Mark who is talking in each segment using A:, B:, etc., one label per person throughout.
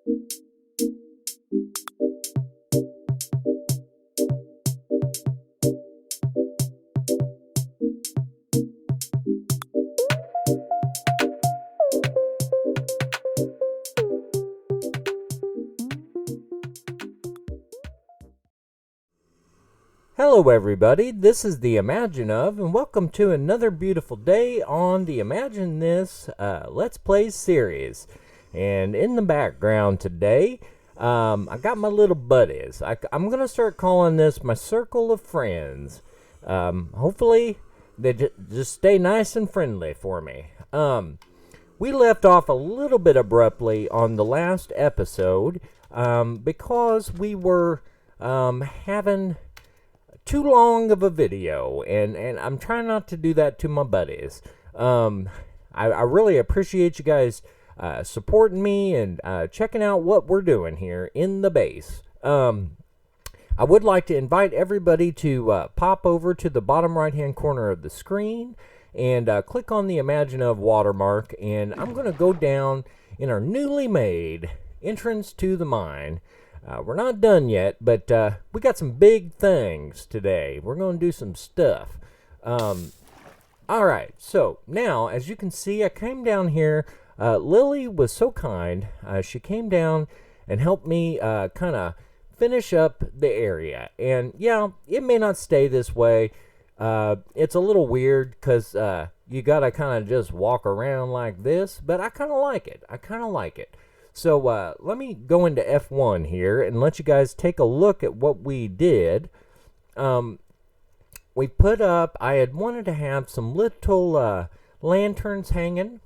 A: Hello everybody, this is the Imagine Of, and welcome to another beautiful day on the Imagine This Let's Play series. And in the background today, I got my little buddies. I'm going to start calling this my circle of friends. Hopefully, they just stay nice and friendly for me. We left off a little bit abruptly on the last episode because we were having too long of a video, and I'm trying not to do that to my buddies. I really appreciate you guys supporting me and checking out what we're doing here in the base. I would like to invite everybody to pop over to the bottom right hand corner of the screen and click on the Imagine Of watermark, and I'm going to go down in our newly made entrance to the mine. We're not done yet, but we got some big things today. We're going to do some stuff. Alright, so now, as you can see, I came down here. Lily was so kind. She came down and helped me kind of finish up the area. And yeah, it may not stay this way. It's a little weird because you got to kind of just walk around like this, but I kind of like it. So let me go into F1 here and let you guys take a look at what we did. We put up, I had wanted to have some little lanterns hanging.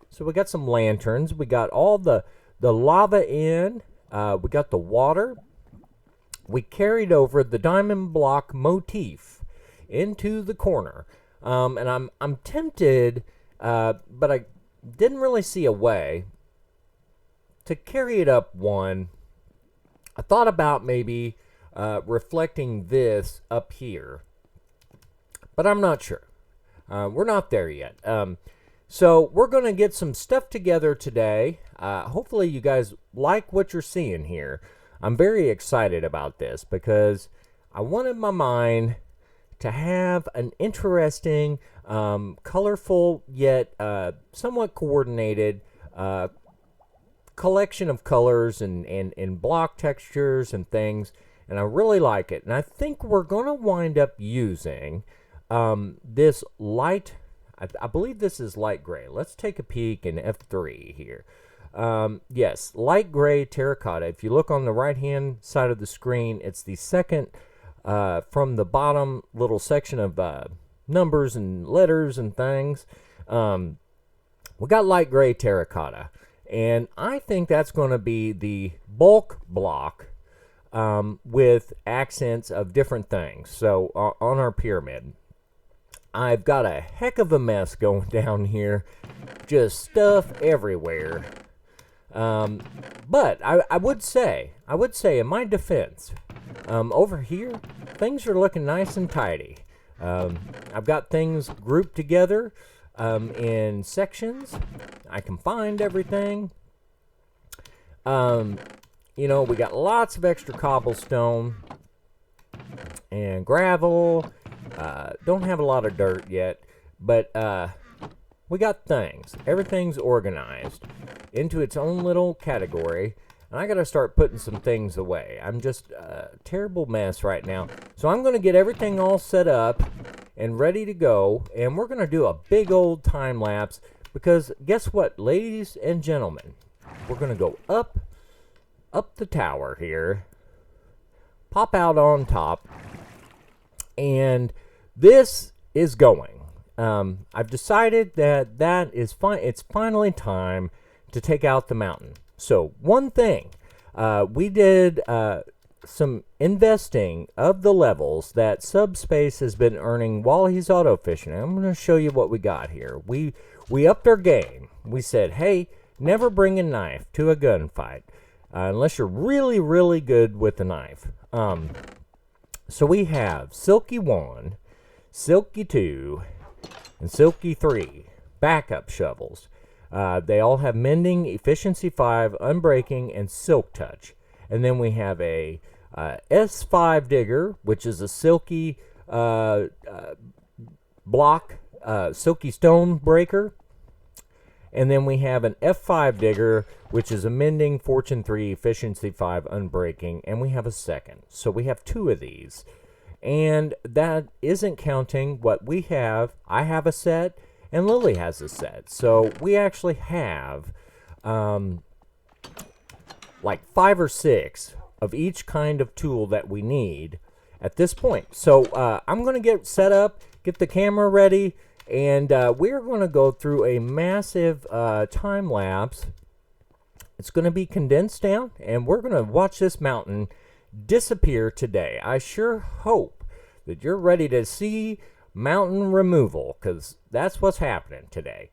A: So we got some lanterns. We got all the lava in. We got the water. We carried over the diamond block motif into the corner. And I'm tempted, but I didn't really see a way to carry it up one. I thought about maybe reflecting this up here, but I'm not sure. We're not there yet. So we're going to get some stuff together today. Hopefully you guys like what you're seeing here. I'm very excited about this because I wanted my mine to have an interesting, colorful, yet somewhat coordinated collection of colors and block textures and things, and I really like it. And I think we're going to wind up using this light, I believe this is light gray. Let's take a peek in F3 here. Yes, light gray terracotta. If you look on the right hand side of the screen, it's the second from the bottom little section of numbers and letters and things. We got light gray terracotta. And I think that's going to be the bulk block with accents of different things. So on our pyramid, I've got a heck of a mess going down here. Just stuff everywhere. But I would say in my defense, over here, things are looking nice and tidy. I've got things grouped together in sections. I can find everything. You know, we got lots of extra cobblestone and gravel. Don't have a lot of dirt yet, but we got things. Everything's organized into its own little category, and I gotta start putting some things away. I'm just a terrible mess right now. So I'm gonna get everything all set up and ready to go, and we're gonna do a big old time lapse. Because guess what, ladies and gentlemen? We're going to go up the tower here, pop out on top, and this is going. I've decided that is fine. It's finally time to take out the mountain. So one thing, we did some investing of the levels that Subspace has been earning while he's auto fishing. I'm going to show you what we got here. We upped our game. We said, hey, never bring a knife to a gunfight unless you're really, really good with the knife. So we have Silky 1, Silky 2, and Silky 3 backup shovels. They all have mending, efficiency 5, unbreaking, and silk touch. And then we have a S5 digger, which is a silky block, silky stone breaker. And then we have an F5 digger, which is a mending, fortune 3, efficiency 5, unbreaking, and we have a second. So we have 2 of these. And that isn't counting what we have. I have a set, and Lily has a set. So we actually have like 5 or 6 of each kind of tool that we need at this point. So I'm going to get set up, get the camera ready, and we're going to go through a massive time lapse. It's going to be condensed down, and we're going to watch this mountain disappear today. I sure hope that you're ready to see mountain removal, because that's what's happening today.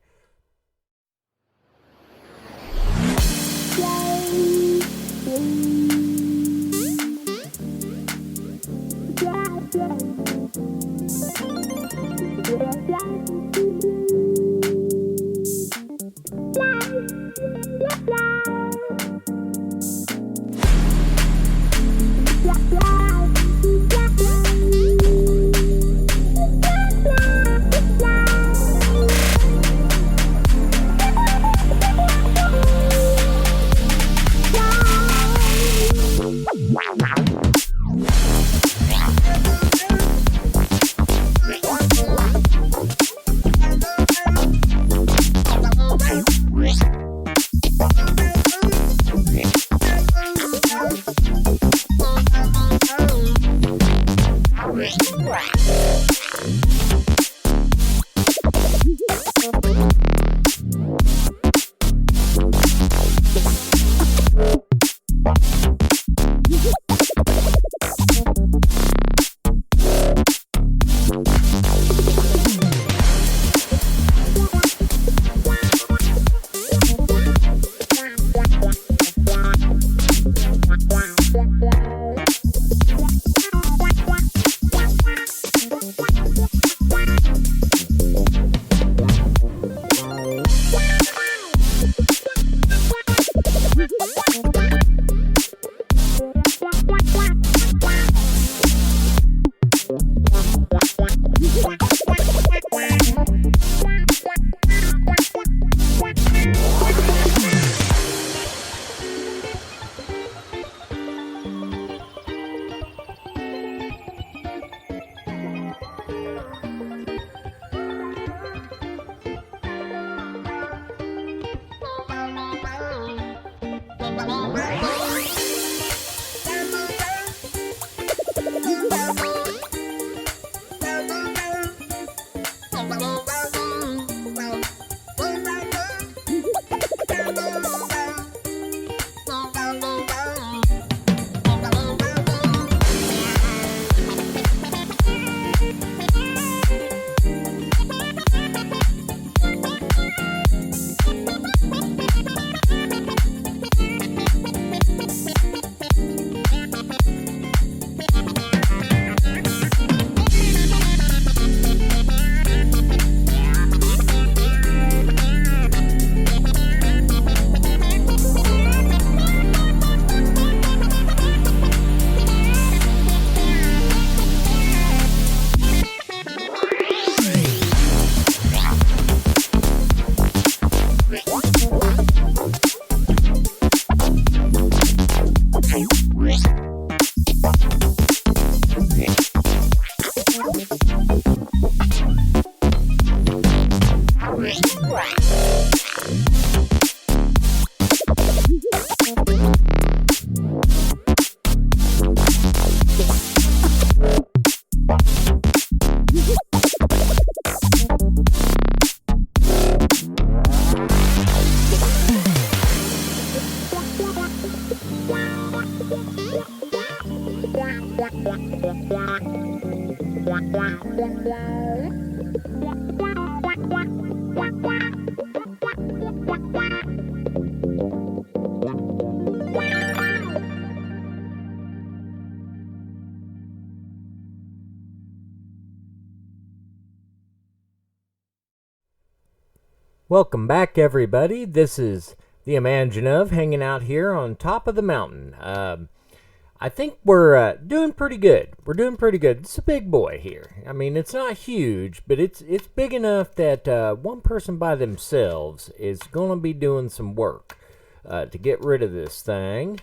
A: Welcome back, everybody. This is the Imagine hanging out here on top of the mountain. I think we're doing pretty good. We're doing pretty good. It's a big boy here. I mean, it's not huge, but it's big enough that one person by themselves is going to be doing some work to get rid of this thing.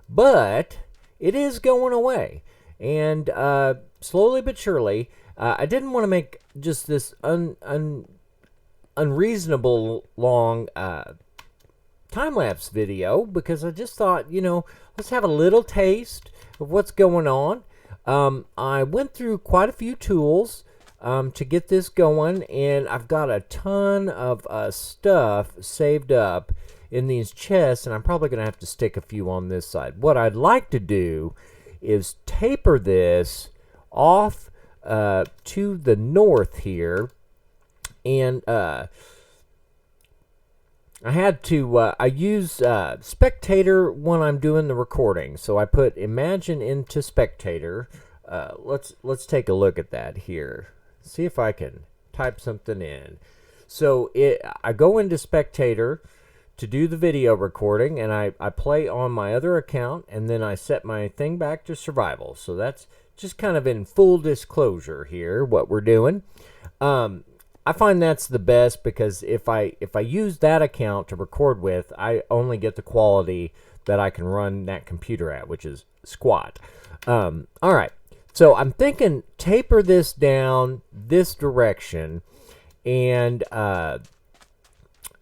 A: But it is going away. And slowly but surely, I didn't want to make just this unreasonable long time-lapse video because I just thought, let's have a little taste of what's going on. I went through quite a few tools to get this going, and I've got a ton of stuff saved up in these chests, and I'm probably going to have to stick a few on this side. What I'd like to do is taper this off to the north here, and I had to I use spectator when I'm doing the recording, so I put Imagine into spectator. Let's take a look at that here, see if I can type something in. So I go into spectator to do the video recording, and I play on my other account, and then I set my thing back to survival. So that's just kind of in full disclosure here what we're doing. I find that's the best because if I use that account to record with, I only get the quality that I can run that computer at, which is squat. All right, so I'm thinking taper this down this direction, and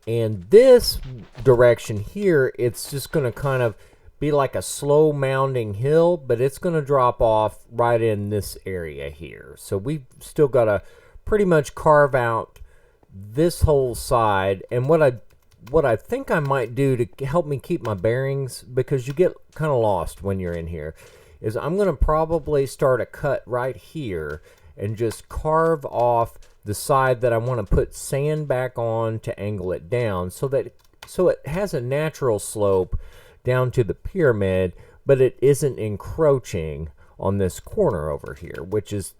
A: this direction here, it's just going to kind of be like a slow mounding hill, but it's going to drop off right in this area here. So we've still got to pretty much carve out this whole side. And what I think I might do to help me keep my bearings, because you get kind of lost when you're in here, is I'm going to probably start a cut right here and just carve off the side that I want to put sand back on to angle it down so it has a natural slope down to the pyramid, but it isn't encroaching on this corner over here, which is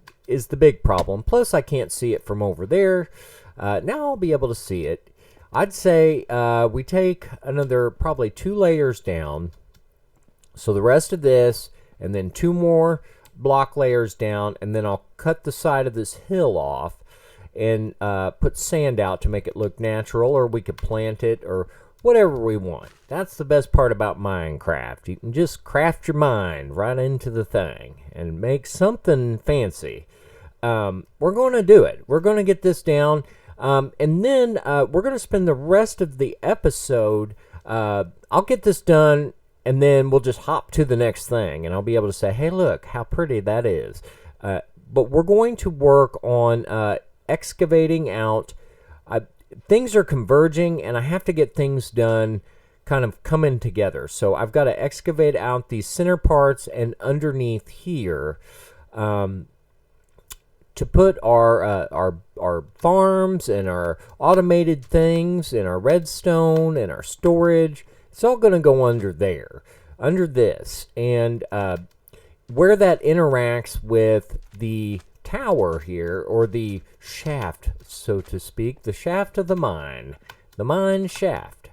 A: the big problem. Plus, I can't see it from over there. Now I'll be able to see it. I'd say we take another probably 2 layers down. So the rest of this, and then 2 more block layers down, and then I'll cut the side of this hill off and put sand out to make it look natural, or we could plant it, or whatever we want. That's the best part about Minecraft. You can just craft your mind right into the thing and make something fancy. We're going to do it. We're going to get this down, and then we're going to spend the rest of the episode. I'll get this done, and then we'll just hop to the next thing, and I'll be able to say, hey, look how pretty that is. But we're going to work on excavating out. Things are converging, and I have to get things done kind of coming together. So I've got to excavate out these center parts and underneath here to put our farms and our automated things and our redstone and our storage. It's all going to go under there, under this. And where that interacts with the tower here, or the shaft, so to speak, the shaft of the mine shaft,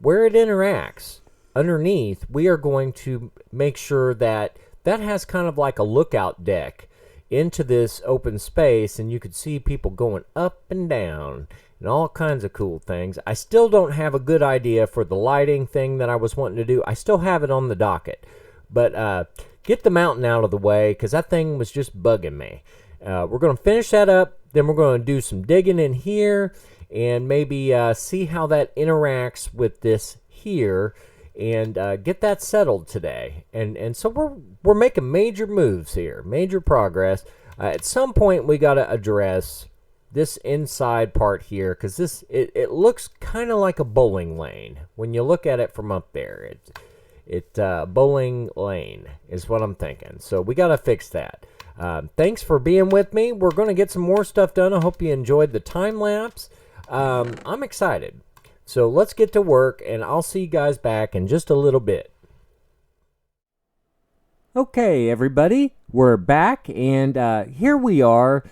A: where it interacts underneath, we are going to make sure that has kind of like a lookout deck into this open space, and you could see people going up and down and all kinds of cool things. I still don't have a good idea for the lighting thing that I was wanting to do. I still have it on the docket, but get the mountain out of the way, because that thing was just bugging me. We're going to finish that up, then we're going to do some digging in here, and maybe see how that interacts with this here, and get that settled today. And so we're making major moves here, major progress. At some point, we got to address this inside part here, because it looks kind of like a bowling lane when you look at it from up there. Bowling lane is what I'm thinking. So we got to fix that. Thanks for being with me. We're going to get some more stuff done. I hope you enjoyed the time lapse. I'm excited. So let's get to work, and I'll see you guys back in just a little bit. Okay, everybody, we're back, and here we are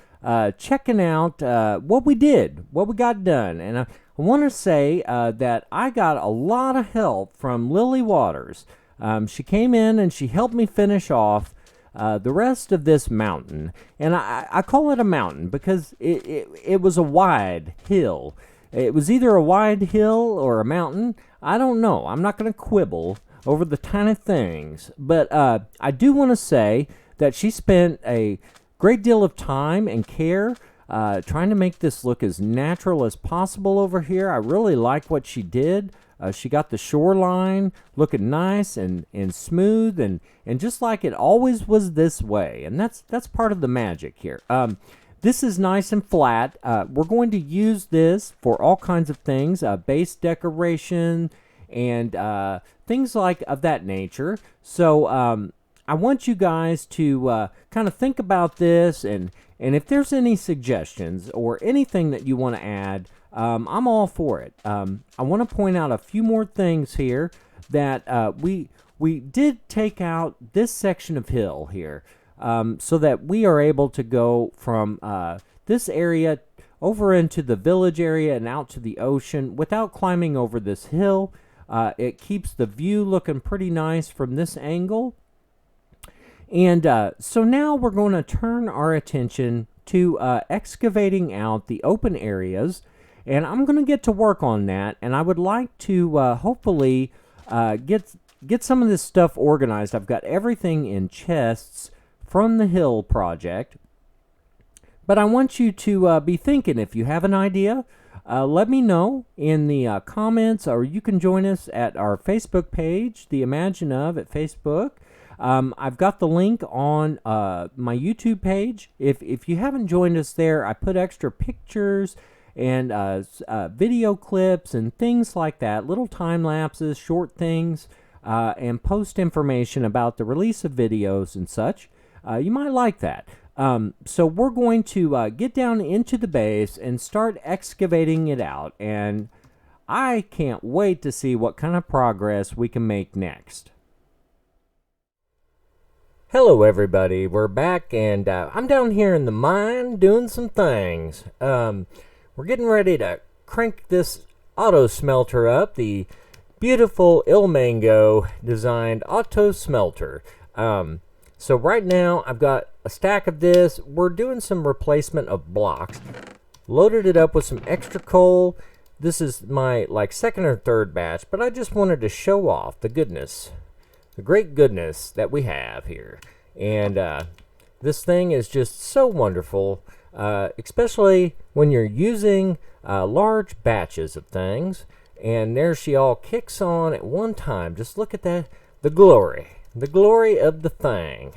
A: checking out what we did, what we got done. And I I want to say that I got a lot of help from Lily Waters. She came in and she helped me finish off the rest of this mountain. And I call it a mountain because it was a wide hill. It was either a wide hill or a mountain. I don't know. I'm not going to quibble over the tiny things. But I do want to say that she spent a great deal of time and care trying to make this look as natural as possible over here. I really like what she did. She got the shoreline looking nice and smooth and just like it always was this way. And that's part of the magic here. This is nice and flat. We're going to use this for all kinds of things, base decoration and things like of that nature. So I want you guys to kind of think about this, and if there's any suggestions or anything that you want to add, I'm all for it. I want to point out a few more things here that we did take out this section of hill here so that we are able to go from this area over into the village area and out to the ocean without climbing over this hill. It keeps the view looking pretty nice from this angle. And so now we're going to turn our attention to excavating out the open areas. And I'm going to get to work on that. And I would like to hopefully get some of this stuff organized. I've got everything in chests from the hill project. But I want you to be thinking, if you have an idea, let me know in the comments, or you can join us at our Facebook page, The Imagine Of at Facebook. I've got the link on my YouTube page. If you haven't joined us there, I put extra pictures and video clips and things like that, little time lapses, short things, and post information about the release of videos and such. You might like that. So we're going to get down into the base and start excavating it out, and I can't wait to see what kind of progress we can make next. Hello everybody, we're back, and I'm down here in the mine doing some things. We're getting ready to crank this auto smelter up, the beautiful Ilmango designed auto smelter. So right now I've got a stack of this. We're doing some replacement of blocks. Loaded it up with some extra coal. This is my second or third batch, but I just wanted to show off the goodness, the great goodness that we have here. And this thing is just so wonderful, especially when you're using large batches of things. And there she all kicks on at one time. Just look at that, the glory of the thing.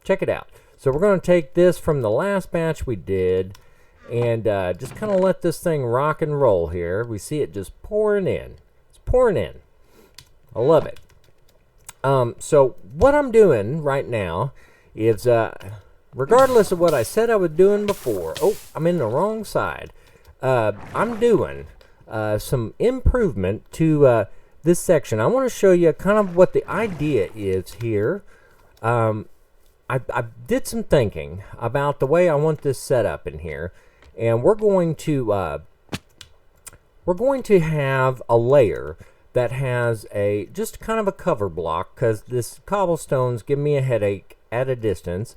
A: Check it out. So we're going to take this from the last batch we did and just kind of let this thing rock and roll here. We see it just pouring in. It's pouring in. I love it. So what I'm doing right now is, regardless of what I said I was doing before, oh, I'm in the wrong side. I'm doing some improvement to this section. I want to show you kind of what the idea is here. I did some thinking about the way I want this set up in here, and we're going to have a layer that has just kind of a cover block, because this cobblestone's giving me a headache at a distance.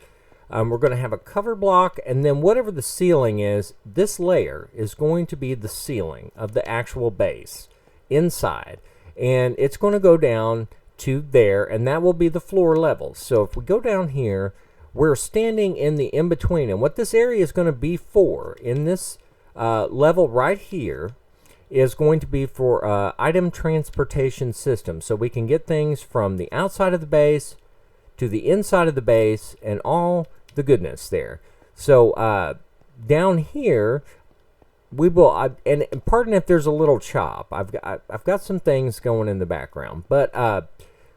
A: We're going to have a cover block, and then whatever the ceiling is, this layer is going to be the ceiling of the actual base inside, and it's going to go down to there, and that will be the floor level. So if we go down here, we're standing in the in-between, and what this area is going to be for in this level right here is going to be for item transportation system, so we can get things from the outside of the base to the inside of the base and all the goodness there. So down here we will, and pardon if there's a little chop, I've got some things going in the background, but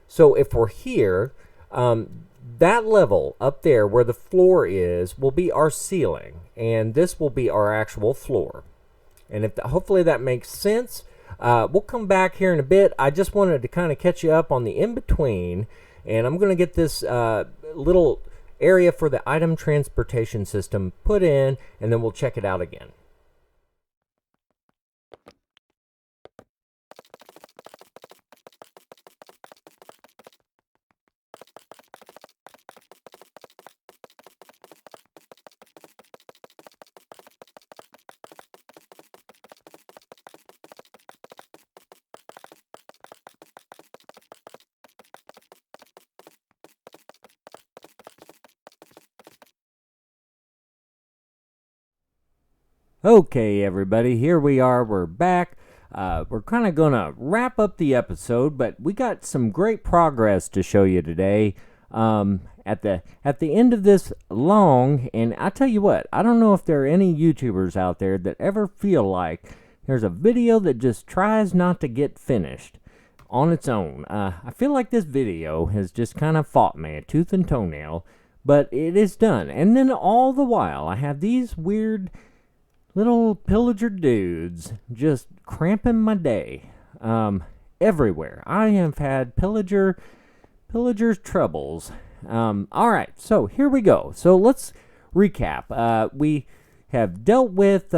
A: so if we're here, that level up there where the floor is will be our ceiling, and this will be our actual floor. And if hopefully that makes sense. We'll come back here in a bit. I just wanted to kind of catch you up on the in-between, and I'm going to get this little area for the item transportation system put in, and then we'll check it out again. Okay, everybody, here we are. We're back. We're kind of going to wrap up the episode, but we got some great progress to show you today. At the end of this long, and I tell you what, I don't know if there are any YouTubers out there that ever feel like there's a video that just tries not to get finished on its own. I feel like this video has just kind of fought me, tooth and toenail, but it is done. And then all the while, I have these weird little pillager dudes just cramping my day everywhere. I have had pillager's troubles. All right, so here we go. So let's recap. We have dealt with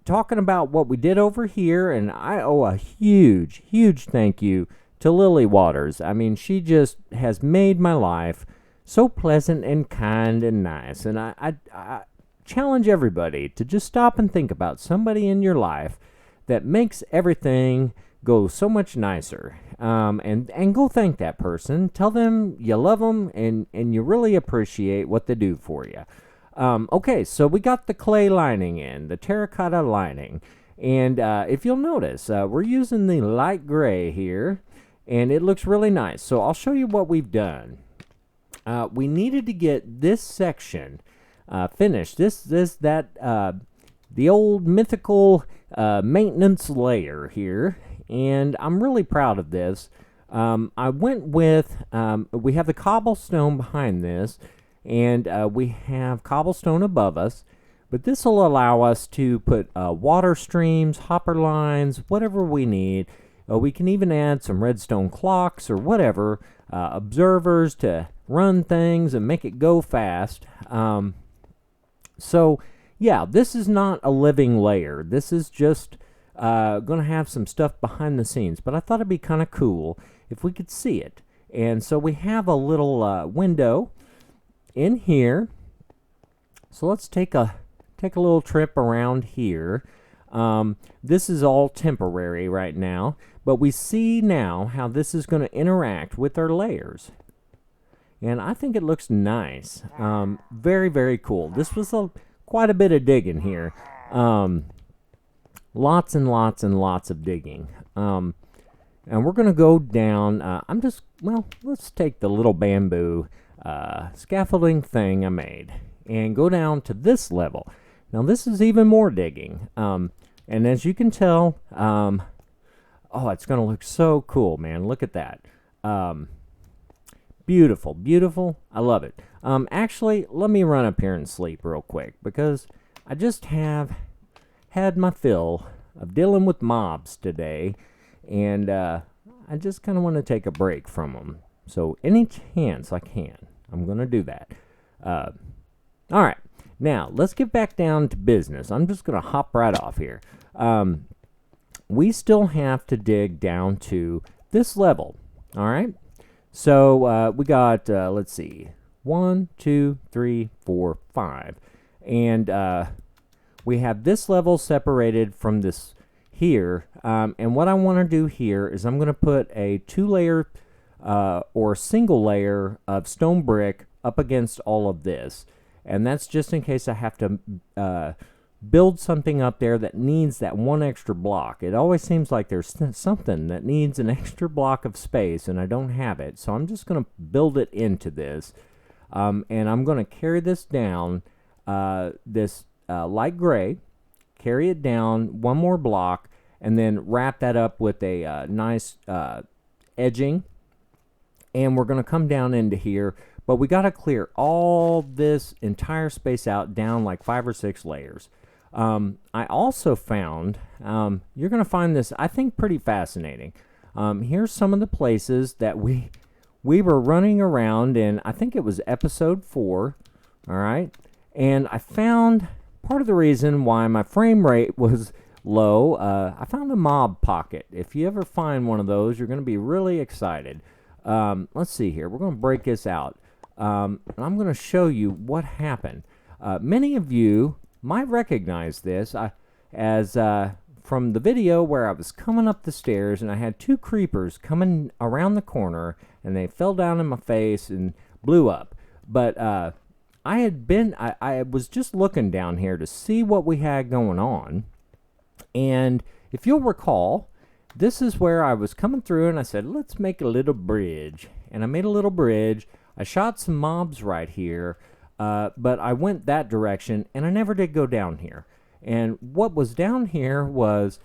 A: talking about what we did over here, and I owe a huge thank you to Lily Waters. I mean, she just has made my life so pleasant and kind and nice, and I challenge everybody to just stop and think about somebody in your life that makes everything go so much nicer, and go thank that person. Tell them you love them and you really appreciate what they do for you. Okay, so we got the clay lining in, the terracotta lining, and if you'll notice, we're using the light gray here, and it looks really nice. So I'll show you what we've done. We needed to get this section finished. The old mythical maintenance layer here, and I'm really proud of this. I went with, we have the cobblestone behind this, and we have cobblestone above us, but this will allow us to put water streams, hopper lines, whatever we need. We can even add some redstone clocks or whatever, observers to run things and make it go fast. So, yeah, this is not a living layer. This is just going to have some stuff behind the scenes. But I thought it'd be kind of cool if we could see it. And so we have a little window in here. So let's take a little trip around here. This is all temporary right now. But we see now how this is going to interact with our layers. And I think it looks nice. Very cool. This was quite a bit of digging here. Lots and lots of digging. And we're going to go down. Let's take the little bamboo scaffolding thing I made and go down to this level. Now, this is even more digging. And as you can tell, it's going to look so cool, man. Look at that. Beautiful. I love it. Actually, let me run up here and sleep real quick because I just have had my fill of dealing with mobs today, and I just kind of want to take a break from them. So any chance I can, I'm going to do that. All right. Now, let's get back down to business. I'm just going to hop right off here. We still have to dig down to this level. All right. So we got, let's see, 1, 2, 3, 4, 5. And we have this level separated from this here. And what I want to do here is I'm going to put a 2-layer or single layer of stone brick up against all of this. And that's just in case I have to build something up there that needs that one extra block. It always seems like there's something that needs an extra block of space, and I don't have it. So I'm just going to build it into this. And I'm going to carry this down, this light gray, carry it down one more block, and then wrap that up with a nice edging. And we're going to come down into here. But we got to clear all this entire space out down like 5 or 6 layers. I also found, you're going to find this, I think, pretty fascinating. Here's some of the places that we were running around in. I think it was episode 4, all right? And I found part of the reason why my frame rate was low. I found a mob pocket. If you ever find one of those, you're going to be really excited. Let's see here. We're going to break this out. And I'm going to show you what happened. Many of you might recognize this as from the video where I was coming up the stairs and I had 2 creepers coming around the corner and they fell down in my face and blew up. But I was just looking down here to see what we had going on. And if you'll recall, this is where I was coming through and I said, let's make a little bridge. And I made a little bridge. I shot some mobs right here, but I went that direction and I never did go down here. And what was down here was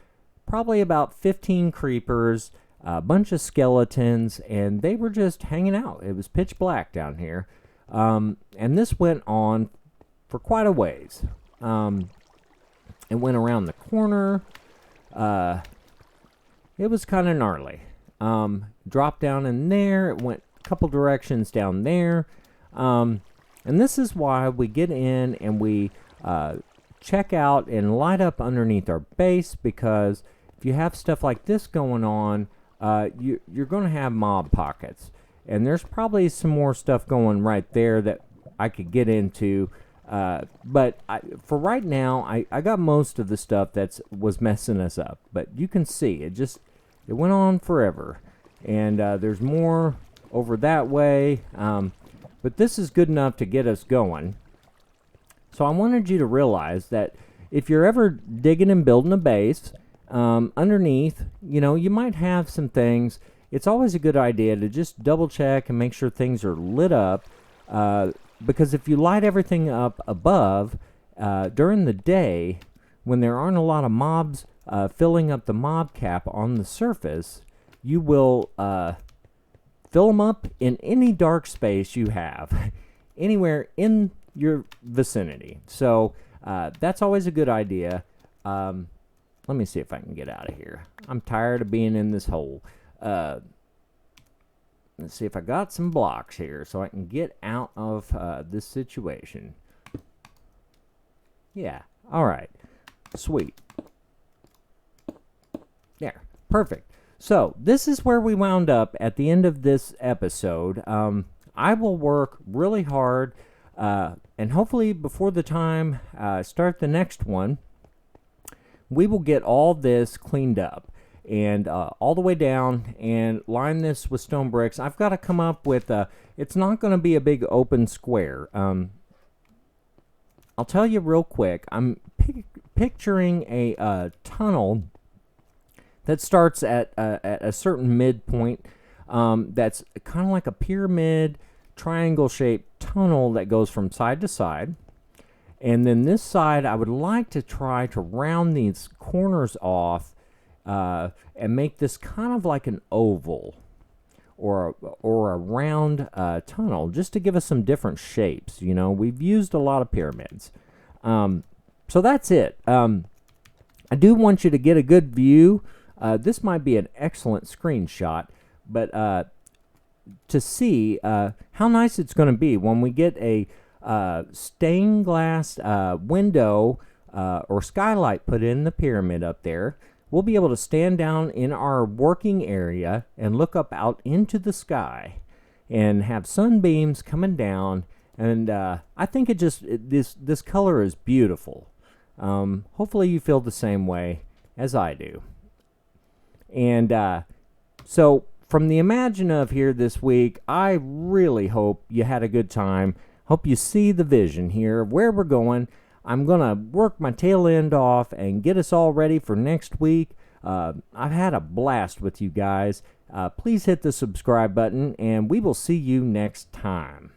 A: probably about 15 creepers, a bunch of skeletons, and they were just hanging out. It was pitch black down here. And this went on for quite a ways. It went around the corner. It was kind of gnarly. Dropped down in there. It went a couple directions down there. And this is why we get in and we check out and light up underneath our base, because if you have stuff like this going on, you're going to have mob pockets. And there's probably some more stuff going right there that I could get into. But for right now, I got most of the stuff that was messing us up. But you can see, it went on forever. And there's more over that way. But this is good enough to get us going. So I wanted you to realize that if you're ever digging and building a base, underneath, you might have some things. It's always a good idea to just double check and make sure things are lit up. Because if you light everything up above during the day, when there aren't a lot of mobs filling up the mob cap on the surface, you will fill them up in any dark space you have, anywhere in your vicinity. So that's always a good idea. Let me see if I can get out of here. I'm tired of being in this hole. Let's see if I got some blocks here so I can get out of this situation. Yeah, all right. Sweet. There, perfect. So this is where we wound up at the end of this episode. I will work really hard, and hopefully before the time I start the next one, we will get all this cleaned up and all the way down and line this with stone bricks. I've got to come up with it's not going to be a big open square. I'll tell you real quick, I'm picturing a tunnel that starts at a certain midpoint, that's kind of like a pyramid triangle shaped tunnel that goes from side to side. And then this side, I would like to try to round these corners off and make this kind of like an oval or a round tunnel, just to give us some different shapes. We've used a lot of pyramids. So that's it. I do want you to get a good view. This might be an excellent screenshot, but to see how nice it's going to be when we get a stained glass window or skylight put in the pyramid up there. We'll be able to stand down in our working area and look up out into the sky and have sunbeams coming down. And I think this color is beautiful. Hopefully you feel the same way as I do. And so from the Imagine of here this week, I really hope you had a good time. Hope you see the vision here, where we're going. I'm going to work my tail end off and get us all ready for next week. I've had a blast with you guys. Please hit the subscribe button, and we will see you next time.